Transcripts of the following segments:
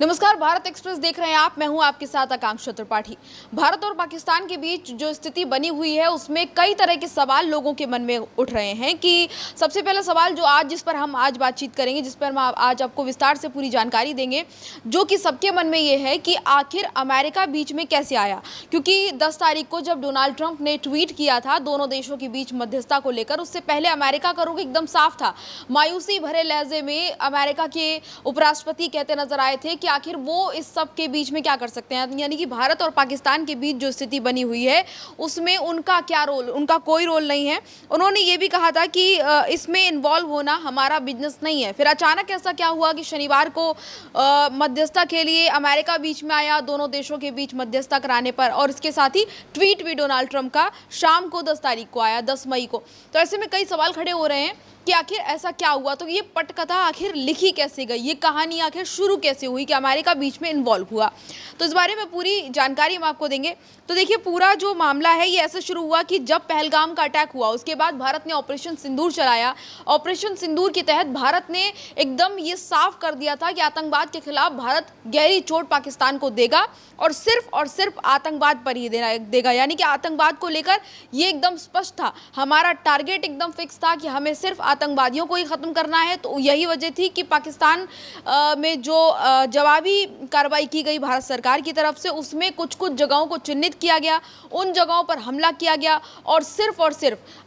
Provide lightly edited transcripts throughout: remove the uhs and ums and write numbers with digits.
नमस्कार, भारत एक्सप्रेस देख रहे हैं आप। मैं हूं आपके साथ आकांक्षा त्रिपाठी। भारत और पाकिस्तान के बीच जो स्थिति बनी हुई है उसमें कई तरह के सवाल लोगों के मन में उठ रहे हैं कि सबसे पहला सवाल जो जिस पर हम आज बातचीत करेंगे, जिस पर हम आज आपको विस्तार से पूरी जानकारी देंगे, जो कि सबके मन में ये है कि आखिर अमेरिका बीच में कैसे आया। क्योंकि 10 तारीख को जब डोनाल्ड ट्रंप ने ट्वीट किया था दोनों देशों के बीच मध्यस्थता को लेकर, उससे पहले अमेरिका का रुख एकदम साफ था। मायूसी भरे लहजे में अमेरिका के उपराष्ट्रपति कहते नजर आए थे कि आखिर वो इस सब के बीच में क्या कर सकते हैं, यानी कि भारत और पाकिस्तान के बीच जो स्थिति बनी हुई है उसमें उनका क्या रोल, उनका कोई रोल नहीं है। उन्होंने ये भी कहा था कि इसमें इन्वॉल्व होना हमारा बिजनेस नहीं है। फिर अचानक ऐसा क्या हुआ कि शनिवार को मध्यस्थता के लिए अमेरिका बीच में आया, दोनों देशों के बीच मध्यस्थता कराने पर, और इसके साथ ही ट्वीट भी डोनाल्ड ट्रंप का शाम को 10 तारीख को आया, 10 मई को। तो ऐसे में कई सवाल खड़े हो रहे हैं कि आखिर ऐसा क्या हुआ, तो ये पटकथा आखिर लिखी कैसे गई, ये कहानी आखिर शुरू कैसे हुई कि अमेरिका बीच में इन्वॉल्व हुआ। तो इस बारे में पूरी जानकारी हम आपको देंगे। तो देखिए, पूरा जो मामला है ये ऐसे शुरू हुआ कि जब पहलगाम का अटैक हुआ उसके बाद भारत ने ऑपरेशन सिंदूर चलाया। ऑपरेशन सिंदूर के तहत भारत ने एकदम ये साफ कर दिया था कि आतंकवाद के खिलाफ भारत गहरी चोट पाकिस्तान को देगा और सिर्फ आतंकवाद पर ही देगा, यानी कि आतंकवाद को लेकर ये एकदम स्पष्ट था। हमारा टारगेट एकदम फिक्स था कि हमें सिर्फ आतंकवादियों को ही खत्म करना है। तो यही वजह थी कि पाकिस्तान में जो जवाबी कार्रवाई की गई भारत सरकार की तरफ से, उसमें कुछ जगहों को चिन्हित किया गया, उन जगहों पर हमला किया गया और सिर्फ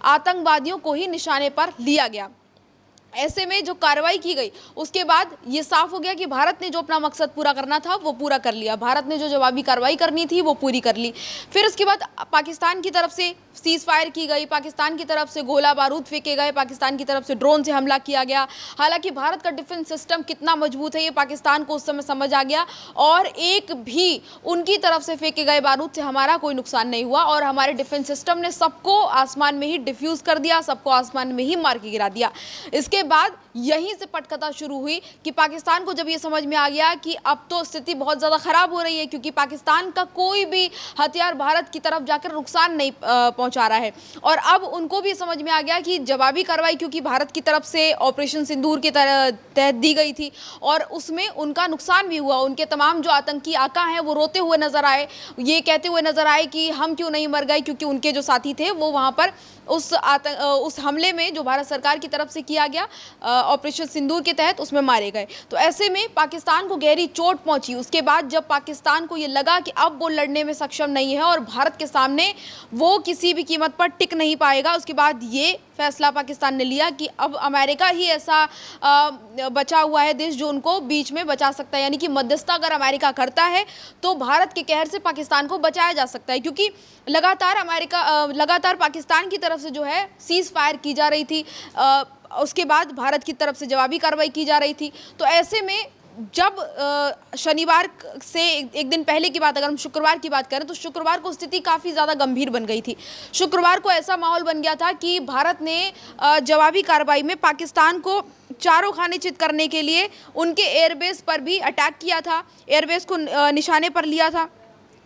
आतंकवादियों को ही निशाने पर लिया गया। ऐसे में जो कार्रवाई की गई उसके बाद ये साफ हो गया कि भारत ने जो अपना मकसद पूरा करना था वो पूरा कर लिया। भारत ने जो जवाबी कार्रवाई करनी थी वो पूरी कर ली। फिर उसके बाद पाकिस्तान की तरफ से सीज फायर की गई, पाकिस्तान की तरफ से गोला बारूद फेंके गए, पाकिस्तान की तरफ से ड्रोन से हमला किया गया। हालांकि भारत का डिफेंस सिस्टम कितना मजबूत है ये पाकिस्तान को उस समय समझ आ गया और एक भी उनकी तरफ से फेंके गए बारूद से हमारा कोई नुकसान नहीं हुआ और हमारे डिफेंस सिस्टम ने सबको आसमान में ही डिफ्यूज कर दिया, सबको आसमान में ही मार के गिरा दिया। इसके बाद यहीं से पटकथा शुरू हुई कि पाकिस्तान को जब ये समझ में आ गया कि अब तो स्थिति बहुत ज़्यादा ख़राब हो रही है, क्योंकि पाकिस्तान का कोई भी हथियार भारत की तरफ जाकर नुकसान नहीं पहुंचा रहा है, और अब उनको भी समझ में आ गया कि जवाबी कार्रवाई क्योंकि भारत की तरफ से ऑपरेशन सिंदूर के तहत दी गई थी और उसमें उनका नुकसान भी हुआ। उनके तमाम जो आतंकी आका हैं वो रोते हुए नजर आए, ये कहते हुए नजर आए कि हम क्यों नहीं मर गए, क्योंकि उनके जो साथी थे वो वहाँ पर उस हमले में जो भारत सरकार की तरफ से किया गया ऑपरेशन सिंदूर के तहत उसमें मारे गए। तो ऐसे में पाकिस्तान को गहरी चोट पहुंची। उसके बाद जब पाकिस्तान को ये लगा कि अब वो लड़ने में सक्षम नहीं है और भारत के सामने वो किसी भी कीमत पर टिक नहीं पाएगा, उसके बाद ये फैसला पाकिस्तान ने लिया कि अब अमेरिका ही ऐसा बचा हुआ है देश जो उनको बीच में बचा सकता है, यानी कि मध्यस्थता अगर अमेरिका करता है तो भारत के कहर से पाकिस्तान को बचाया जा सकता है। क्योंकि लगातार पाकिस्तान की तरफ से जो है सीज फायर की जा रही थी, उसके बाद भारत की तरफ से जवाबी कार्रवाई की जा रही थी। तो ऐसे में जब शनिवार से एक दिन पहले की बात, अगर हम शुक्रवार की बात करें तो शुक्रवार को स्थिति काफ़ी ज़्यादा गंभीर बन गई थी। शुक्रवार को ऐसा माहौल बन गया था कि भारत ने जवाबी कार्रवाई में पाकिस्तान को चारों खाने चित करने के लिए उनके एयरबेस पर भी अटैक किया था, एयरबेस को निशाने पर लिया था,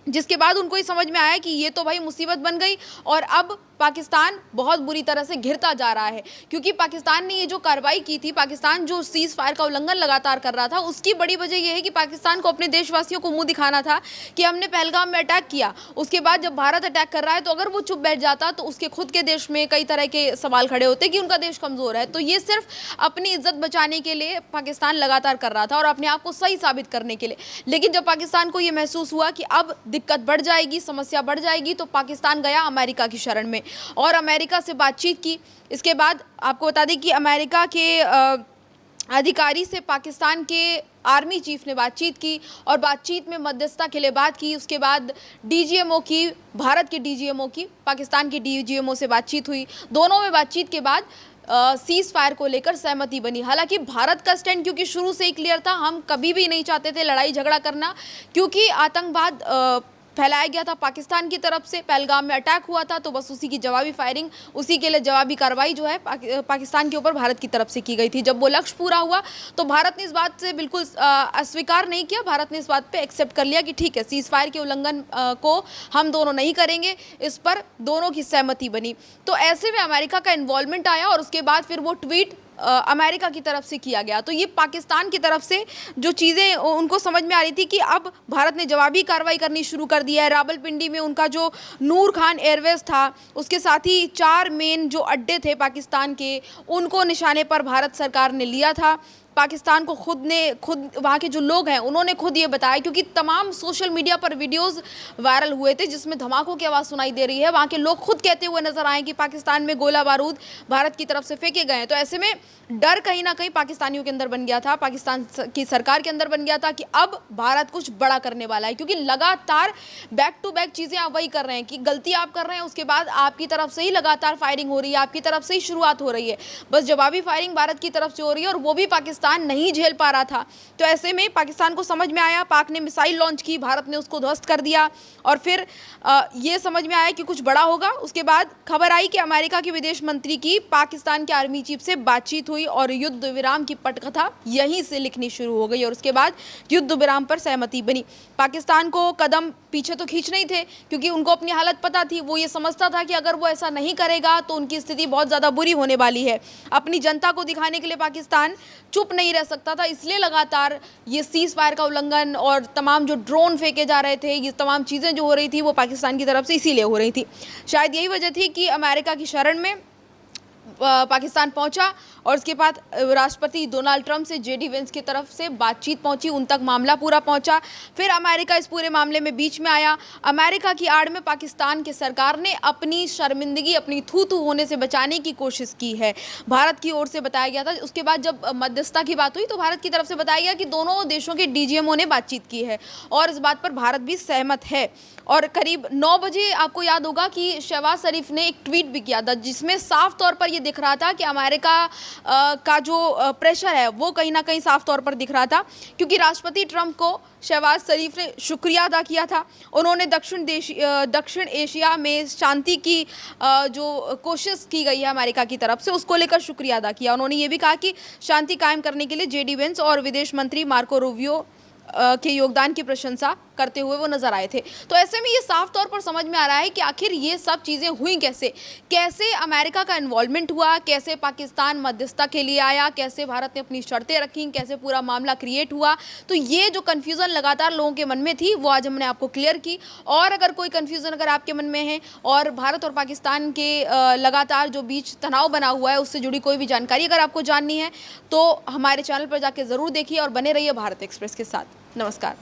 जिसके बाद उनको ये समझ में आया कि ये तो भाई मुसीबत बन गई और अब पाकिस्तान बहुत बुरी तरह से घिरता जा रहा है। क्योंकि पाकिस्तान ने ये जो कार्रवाई की थी, पाकिस्तान जो सीज फायर का उल्लंघन लगातार कर रहा था, उसकी बड़ी वजह यह है कि पाकिस्तान को अपने देशवासियों को मुंह दिखाना था कि हमने पहलगाम में अटैक किया। उसके बाद जब भारत अटैक कर रहा है तो अगर वो चुप बैठ जाता तो उसके खुद के देश में कई तरह के सवाल खड़े होते कि उनका देश कमज़ोर है। तो ये सिर्फ अपनी इज्जत बचाने के लिए पाकिस्तान लगातार कर रहा था और अपने आप को सही साबित करने के लिए। लेकिन जब पाकिस्तान को ये महसूस हुआ कि अब दिक्कत बढ़ जाएगी, समस्या बढ़ जाएगी, तो पाकिस्तान गया अमेरिका की शरण में और अमेरिका से बातचीत की। इसके बाद आपको बता दें कि अमेरिका के अधिकारी से पाकिस्तान के आर्मी चीफ ने बातचीत की और बातचीत में मध्यस्थता के लिए बात की। उसके बाद डीजीएमओ की, भारत के डीजीएमओ की पाकिस्तान के डीजीएमओ से बातचीत हुई। दोनों में बातचीत के बाद सीज फायर को लेकर सहमति बनी। हालांकि भारत का स्टैंड क्योंकि शुरू से ही क्लियर था, हम कभी भी नहीं चाहते थे लड़ाई झगड़ा करना, क्योंकि आतंकवाद फैलाया गया था पाकिस्तान की तरफ से, पहलगाम में अटैक हुआ था तो बस उसी की जवाबी फायरिंग, उसी के लिए जवाबी कार्रवाई जो है पाकिस्तान के ऊपर भारत की तरफ से की गई थी। जब वो लक्ष्य पूरा हुआ तो भारत ने इस बात से बिल्कुल अस्वीकार नहीं किया, भारत ने इस बात पे एक्सेप्ट कर लिया कि ठीक है, सीज फायर के उल्लंघन को हम दोनों नहीं करेंगे, इस पर दोनों की सहमति बनी। तो ऐसे में अमेरिका का इन्वॉल्वमेंट आया और उसके बाद फिर वो ट्वीट अमेरिका की तरफ से किया गया। तो ये पाकिस्तान की तरफ से जो चीज़ें उनको समझ में आ रही थी कि अब भारत ने जवाबी कार्रवाई करनी शुरू कर दिया है। रावलपिंडी में उनका जो नूर खान एयरवेज था, उसके साथ ही 4 मेन जो अड्डे थे पाकिस्तान के, उनको निशाने पर भारत सरकार ने लिया था। पाकिस्तान को खुद वहाँ के जो लोग हैं उन्होंने खुद ये बताया, क्योंकि तमाम सोशल मीडिया पर वीडियोस वायरल हुए थे जिसमें धमाकों की आवाज़ सुनाई दे रही है। वहाँ के लोग खुद कहते हुए नजर आए कि पाकिस्तान में गोला बारूद भारत की तरफ से फेंके गए हैं। तो ऐसे में डर कहीं ना कहीं पाकिस्तानियों के अंदर बन गया था, पाकिस्तान की सरकार के अंदर बन गया था कि अब भारत कुछ बड़ा करने वाला है, क्योंकि लगातार बैक टू बैक चीज़ें आप वही कर रहे हैं कि गलती आप कर रहे हैं, उसके बाद आपकी तरफ से ही लगातार फायरिंग हो रही है, आपकी तरफ से ही शुरुआत हो रही है। बस जवाबी फायरिंग भारत की तरफ से हो रही है और वो भी पाकिस्तान नहीं झेल पा रहा था। तो ऐसे में पाकिस्तान को समझ में आया, पाक ने मिसाइल लॉन्च की, भारत ने उसको ध्वस्त कर दिया और फिर ये समझ में आया कि कुछ बड़ा होगा। उसके बाद खबर आई कि अमेरिका के विदेश मंत्री की पाकिस्तान के आर्मी चीफ से बातचीत हुई और युद्ध विराम की पटकथा यहीं से लिखनी शुरू हो गई और उसके बाद युद्ध विराम पर सहमति बनी। पाकिस्तान को कदम पीछे तो खींचने ही थे, क्योंकि उनको अपनी हालत पता थी। वो ये समझता था कि अगर वो ऐसा नहीं करेगा तो उनकी स्थिति बहुत ज़्यादा बुरी होने वाली है। अपनी जनता को दिखाने के लिए पाकिस्तान चुप नहीं रह सकता था, इसलिए लगातार ये सीज फायर का उल्लंघन और तमाम जो ड्रोन फेंके जा रहे थे, ये तमाम चीज़ें जो हो रही थी वो पाकिस्तान की तरफ से इसीलिए हो रही थी। शायद यही वजह थी कि अमेरिका की शरण में पाकिस्तान पहुंचा और उसके बाद राष्ट्रपति डोनाल्ड ट्रंप से जेडी वेंस की तरफ से बातचीत पहुंची, उन तक मामला पूरा पहुंचा। फिर अमेरिका इस पूरे मामले में बीच में आया। अमेरिका की आड़ में पाकिस्तान की सरकार ने अपनी शर्मिंदगी, अपनी थू-थू होने से बचाने की कोशिश की है। भारत की ओर से बताया गया था। उसके बाद जब मध्यस्थता की बात हुई तो भारत की तरफ से बताया गया कि दोनों देशों के डीजीएमओ ने बातचीत की है और इस बात पर भारत भी सहमत है। और करीब 9 बजे आपको याद होगा कि शहबाज शरीफ ने एक ट्वीट भी किया था जिसमें साफ तौर पर यह दिख रहा था कि अमेरिका का जो प्रेशर है वो कहीं ना कहीं साफ तौर पर दिख रहा था, क्योंकि राष्ट्रपति ट्रंप को शहबाज शरीफ ने शुक्रिया अदा किया था। उन्होंने दक्षिण एशिया में शांति की जो कोशिश की गई है अमेरिका की तरफ से, उसको लेकर शुक्रिया अदा किया। उन्होंने ये भी कहा कि शांति कायम करने के लिए जेडी वेंस और विदेश मंत्री मार्को रूबियो के योगदान की प्रशंसा करते हुए वो नजर आए थे। तो ऐसे में ये साफ तौर पर समझ में आ रहा है कि आखिर ये सब चीज़ें हुई कैसे अमेरिका का इन्वॉल्वमेंट हुआ, कैसे पाकिस्तान मध्यस्थता के लिए आया, कैसे भारत ने अपनी शर्तें रखी, कैसे पूरा मामला क्रिएट हुआ। तो ये जो कन्फ्यूज़न लगातार लोगों के मन में थी वो आज हमने आपको क्लियर की। और अगर कोई कन्फ्यूज़न अगर आपके मन में है और भारत और पाकिस्तान के लगातार जो बीच तनाव बना हुआ है उससे जुड़ी कोई भी जानकारी अगर आपको जाननी है तो हमारे चैनल पर जाके ज़रूर देखिए और बने रहिए भारत एक्सप्रेस के साथ। नमस्कार।